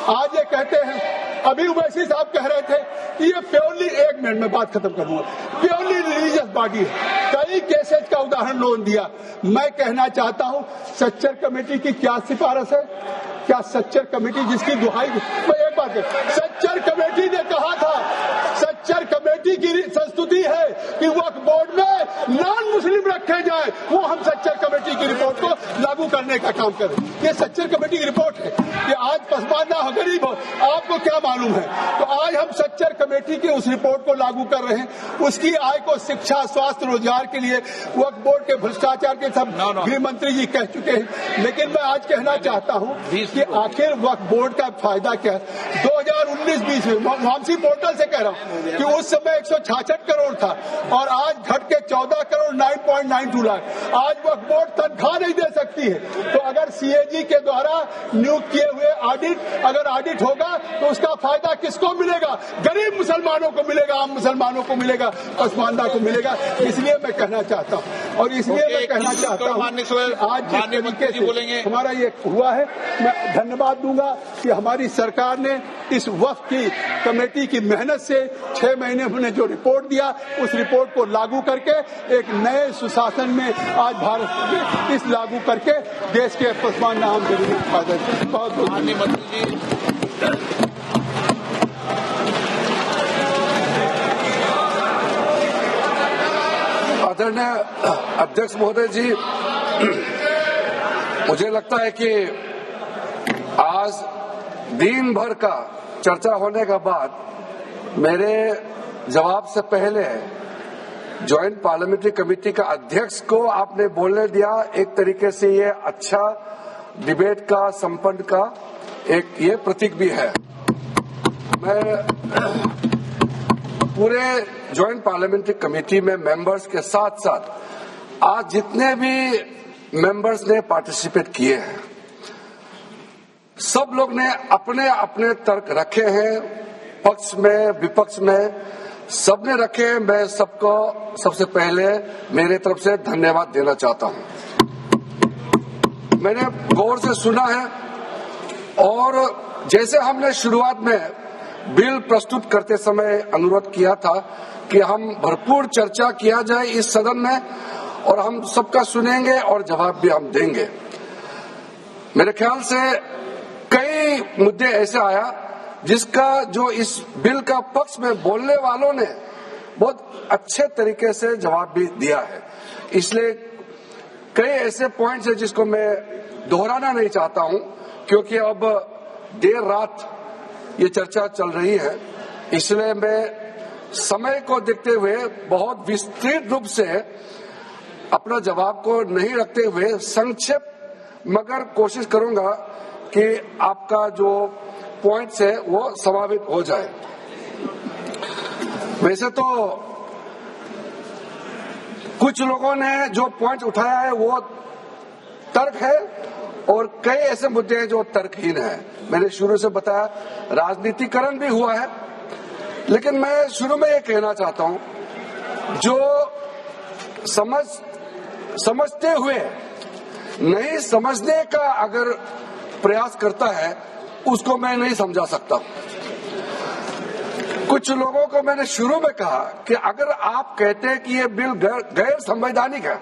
आज ये कहते हैं, अभी उवैसी साहब कह रहे थे कि ये प्योरली, 1 मिनट में बात खत्म करूंगा, प्योरली रिलीजियस बॉडी है। कई केसेज का उदाहरण लोन दिया। मैं कहना चाहता हूं, सच्चर कमेटी की क्या सिफारिश है? क्या सच्चर कमेटी जिसकी दुहाई, मैं एक बात है, सच्चर कमेटी ने कहा था, सच्चर कमेटी की संस्तुति है कि वक्फ बोर्ड में नॉन मुस्लिम रखे जाए, वो हम सच्चर कमेटी की रिपोर्ट को लागू करने का काम करें। ये सच्चर कमेटी की रिपोर्ट है कि आज पसमानदा हो, गरीब हो, आपको क्या मालूम है? तो आज हम सच्चर कमेटी की उस रिपोर्ट को लागू कर रहे हैं। उसकी आय को शिक्षा, स्वास्थ्य, रोजगार के लिए वक्फ बोर्ड के भ्रष्टाचार के सब गृह मंत्री जी कह चुके हैं। लेकिन मैं आज कहना चाहता हूं कि आखिर वक्फ बोर्ड का फायदा क्या है? 2019-20 में वामसी पोर्टल से कह रहा हूं कि उस समय 166 करोड़ था और आज घट के 14 करोड़ 9.92 लाख। आज वक्फ बोर्ड तनख्वाह नहीं दे सकती है। तो अगर सीएजी के द्वारा नियुक्त किए हुए अगर ऑडिट होगा तो उसका फायदा किसको मिलेगा? गरीब मुसलमानों को मिलेगा, आम मुसलमानों को मिलेगा, पसमानदा को मिलेगा। इसलिए मैं कहना चाहता हूं, और इसलिए मैं कहना चाहता हूं आज जिस तरीके से हमारा ये हुआ है, मैं धन्यवाद दूंगा कि हमारी सरकार ने इस वक्फ की कमेटी की मेहनत से 6 महीने में जो रिपोर्ट दिया, उस रिपोर्ट को लागू करके एक नए सुशासन में आज भारत इस लागू करके देश के पसमानदा आम गरीब को फायदा है। बहुत बहुत आदरणीय अध्यक्ष महोदय जी, मुझे लगता है कि आज दिन भर का चर्चा होने के बाद मेरे जवाब से पहले ज्वाइंट पार्लियामेंट्री कमेटी का अध्यक्ष को आपने बोलने दिया। एक तरीके से ये अच्छा डिबेट का, संपन्न का एक ये प्रतीक भी है। मैं पूरे ज्वाइंट पार्लियामेंट्री कमेटी में मेंबर्स के साथ साथ आज जितने भी मेंबर्स ने पार्टिसिपेट किए हैं, सब लोग ने अपने अपने तर्क रखे हैं, पक्ष में विपक्ष में सबने रखे हैं। मैं सबको सबसे पहले मेरे तरफ से धन्यवाद देना चाहता हूं। मैंने गौर से सुना है और जैसे हमने शुरुआत में बिल प्रस्तुत करते समय अनुरोध किया था कि हम भरपूर चर्चा किया जाए इस सदन में और हम सबका सुनेंगे और जवाब भी हम देंगे। मेरे ख्याल से कई मुद्दे ऐसे आया जिसका जो इस बिल का पक्ष में बोलने वालों ने बहुत अच्छे तरीके से जवाब भी दिया है। इसलिए कई ऐसे पॉइंट्स हैं जिसको मैं दोहराना नहीं चाहता हूं, क्योंकि अब देर रात ये चर्चा चल रही है। इसलिए मैं समय को देखते हुए बहुत विस्तृत रूप से अपना जवाब को नहीं रखते हुए संक्षेप मगर कोशिश करूंगा कि आपका जो पॉइंट्स है वो समावित हो जाए। वैसे तो कुछ लोगों ने जो पॉइंट उठाया है वो तर्क है और कई ऐसे मुद्दे हैं जो तर्कहीन है। मैंने शुरू से बताया राजनीतिकरण भी हुआ है, लेकिन मैं शुरू में ये कहना चाहता हूं, जो समझते हुए नहीं समझने का अगर प्रयास करता है उसको मैं नहीं समझा सकता। कुछ लोगों को मैंने शुरू में कहा कि अगर आप कहते हैं कि ये बिल गैर संवैधानिक है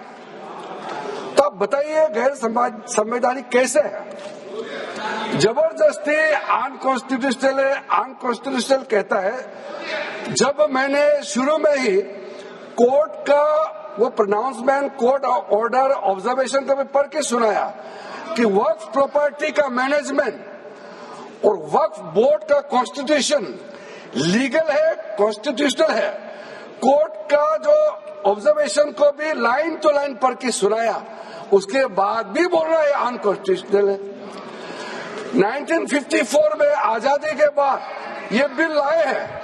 तो आप बताइए गैर संवैधानिक कैसे है। जबरदस्ती अनकॉन्स्टिट्यूशनल है, अनकॉन्स्टिट्यूशनल कहता है। जब मैंने शुरू में ही कोर्ट का वो प्रोनाउंसमेंट, कोर्ट ऑर्डर, ऑब्जर्वेशन का पढ़ के सुनाया कि वक्फ प्रॉपर्टी का मैनेजमेंट और वक्फ बोर्ड का कॉन्स्टिट्यूशन लीगल है, कॉन्स्टिट्यूशनल है। कोर्ट का जो ऑब्जर्वेशन को भी लाइन टू लाइन पढ़ के सुनाया, उसके बाद भी बोल रहा है अनकॉन्स्टिट्यूशनल है। 1954 में आजादी के बाद ये बिल लाए हैं,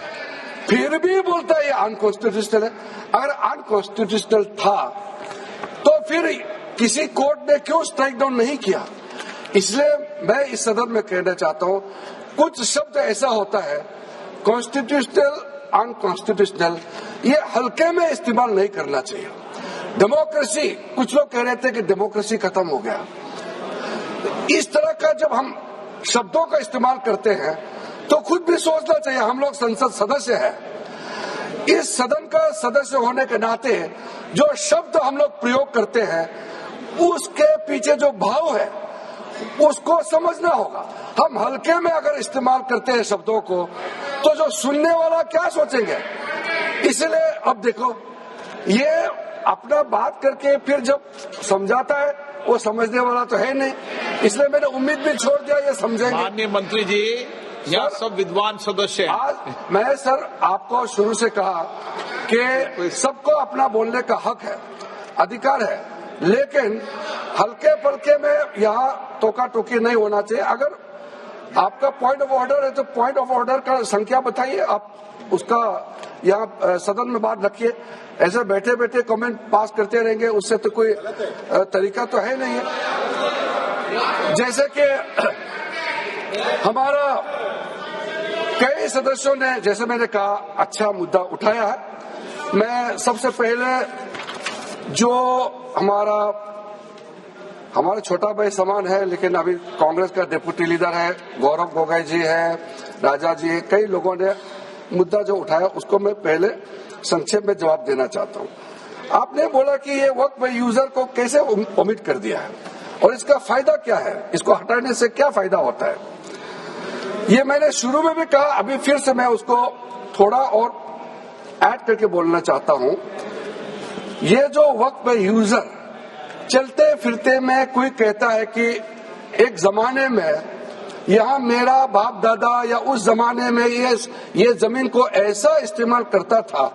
फिर भी बोलता है ये अनकॉन्स्टिट्यूशनल है। अगर अनकॉन्स्टिट्यूशनल था तो फिर किसी कोर्ट ने क्यों स्ट्राइक डाउन नहीं किया? इसलिए मैं इस सदन में कहना चाहता हूं, कुछ शब्द ऐसा होता है कॉन्स्टिट्यूशनल, अनकॉन्स्टिट्यूशनल, ये हल्के में इस्तेमाल नहीं करना चाहिए। डेमोक्रेसी, कुछ लोग कह रहे थे कि डेमोक्रेसी खत्म हो गया। इस तरह का जब हम शब्दों का इस्तेमाल करते हैं तो खुद भी सोचना चाहिए। हम लोग संसद सदस्य हैं, इस सदन का सदस्य होने के नाते जो शब्द हम लोग प्रयोग करते हैं उसके पीछे जो भाव है उसको समझना होगा। हम हल्के में अगर इस्तेमाल करते हैं शब्दों को तो जो सुनने वाला क्या सोचेंगे। इसलिए अब देखो, ये अपना बात करके फिर जब समझाता है वो समझने वाला तो है नहीं, इसलिए मैंने उम्मीद भी छोड़ दिया ये समझेंगे। माननीय मंत्री जी, यहाँ सब विद्वान सदस्य हैं। आज मैं सर आपको शुरू से कहा कि सबको अपना बोलने का हक है, अधिकार है, लेकिन हल्के पलके में यहाँ टोका टोकी नहीं होना चाहिए। अगर आपका पॉइंट ऑफ ऑर्डर है तो पॉइंट ऑफ ऑर्डर का संख्या बताइए, आप उसका यहाँ सदन में बात रखिए। ऐसे बैठे बैठे कमेंट पास करते रहेंगे उससे तो कोई तरीका तो है नहीं है। जैसे कि हमारा कई सदस्यों ने, जैसे मैंने कहा, अच्छा मुद्दा उठाया है। मैं सबसे पहले जो हमारा छोटा भाई समान है लेकिन अभी कांग्रेस का डिप्टी लीडर है, गौरव गोगोई जी है, राजा जी है, कई लोगों ने मुद्दा जो उठाया उसको मैं पहले संक्षेप में जवाब देना चाहता हूँ। आपने बोला कि ये वक्त बाय यूजर को कैसे ओमिट कर दिया है और इसका फायदा क्या है, इसको हटाने से क्या फायदा होता है। ये मैंने शुरू में भी कहा, अभी फिर से मैं उसको थोड़ा और ऐड करके बोलना चाहता हूँ। ये जो वक्त बाय यूजर, चलते फिरते में कोई कहता है कि एक जमाने में यहाँ मेरा बाप दादा या उस जमाने में ये जमीन को ऐसा इस्तेमाल करता था।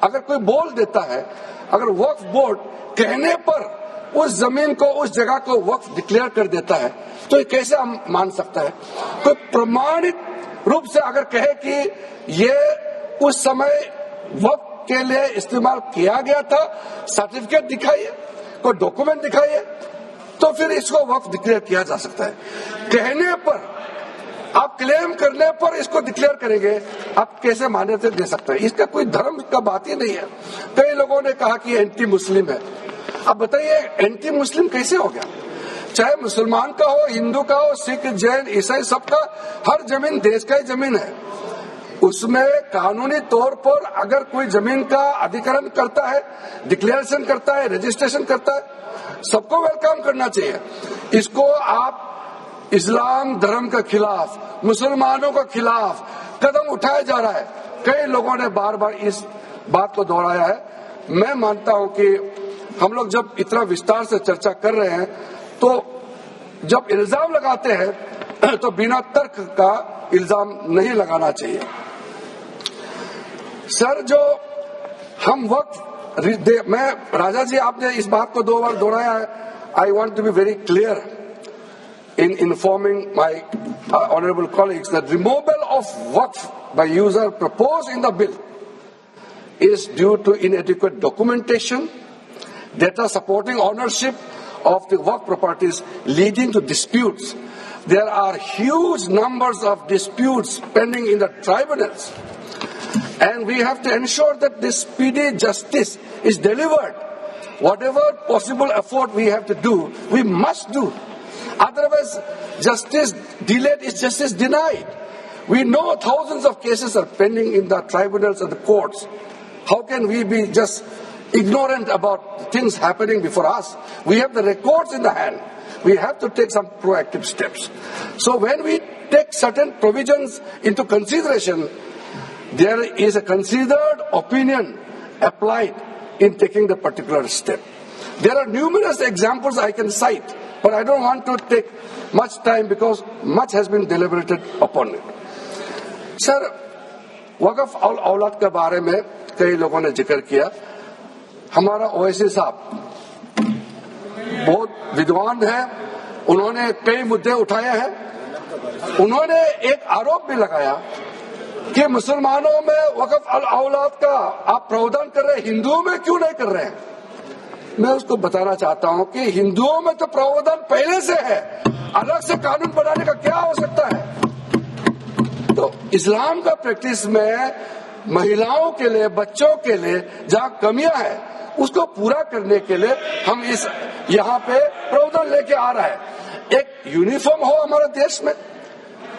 अगर कोई बोल देता है, अगर वक्फ बोर्ड कहने पर उस जमीन को, उस जगह को वक्फ डिक्लेयर कर देता है तो ये कैसे हम मान सकता है। कोई प्रमाणित रूप से अगर कहे कि ये उस समय वक्फ के लिए इस्तेमाल किया गया था, सर्टिफिकेट दिखाइए, कोई डॉक्यूमेंट दिखाइए, तो फिर इसको वक्फ डिक्लेयर किया जा सकता है। कहने पर, आप क्लेम करने पर इसको डिक्लेयर करेंगे, आप कैसे मान्यता दे सकते हैं। इसका कोई धर्म का बात ही नहीं है। कई लोगों ने कहा कि एंटी मुस्लिम है। अब बताइए एंटी मुस्लिम कैसे हो गया। चाहे मुसलमान का हो, हिंदू का हो, सिख, जैन, ईसाई, सबका हर जमीन देश का ही जमीन है। उसमें कानूनी तौर पर अगर कोई जमीन का अधिग्रहण करता है, डिक्लेरेशन करता है, रजिस्ट्रेशन करता है, सबको वेलकम करना चाहिए। इसको आप इस्लाम धर्म के खिलाफ, मुसलमानों के खिलाफ कदम उठाया जा रहा है। कई लोगों ने बार बार इस बात को दोहराया है। मैं मानता हूं कि हम लोग जब इतना विस्तार से चर्चा कर रहे हैं तो जब इल्जाम लगाते हैं तो बिना तर्क का इल्जाम नहीं लगाना चाहिए। सर, जो हम वक्त, मैं राजा जी, आपने इस बात को 2 बार दोहराया है। I want to be very clear in informing my honorable colleagues that removal of waqf by user proposed in the bill is due to inadequate documentation, data supporting ownership of the waqf properties leading to disputes. There are huge numbers of disputes pending in the tribunals and we have to ensure that this speedy justice is delivered. Whatever possible effort we have to do, we must do. Otherwise, justice delayed is justice denied. We know thousands of cases are pending in the tribunals and the courts. How can we be just ignorant about things happening before us? We have the records in the hand. We have to take some proactive steps. So when we take certain provisions into consideration, there is a considered opinion applied in taking the particular step. There are numerous examples I can cite, but I don't want to take much time because much has been deliberated upon it. Sir, वक़्फ़ और औलाद के बारे में कई लोगों ने जिक्र किया। हमारा ओवैसी साहब बहुत विद्वान है, उन्होंने कई मुद्दे उठाए हैं। उन्होंने एक आरोप भी लगाया कि मुसलमानों में वक़्फ़ और औलाद का आप प्रावधान कर रहे हैं, हिंदुओं में क्यों नहीं कर रहे हैं। मैं उसको बताना चाहता हूं कि हिंदुओं में तो प्रावधान पहले से है, अलग से कानून बनाने का क्या हो सकता है। तो इस्लाम का प्रैक्टिस में महिलाओं के लिए, बच्चों के लिए जहां कमियां है उसको पूरा करने के लिए हम यहाँ पे प्रावधान लेके आ रहा है। एक यूनिफॉर्म हो हमारे देश में,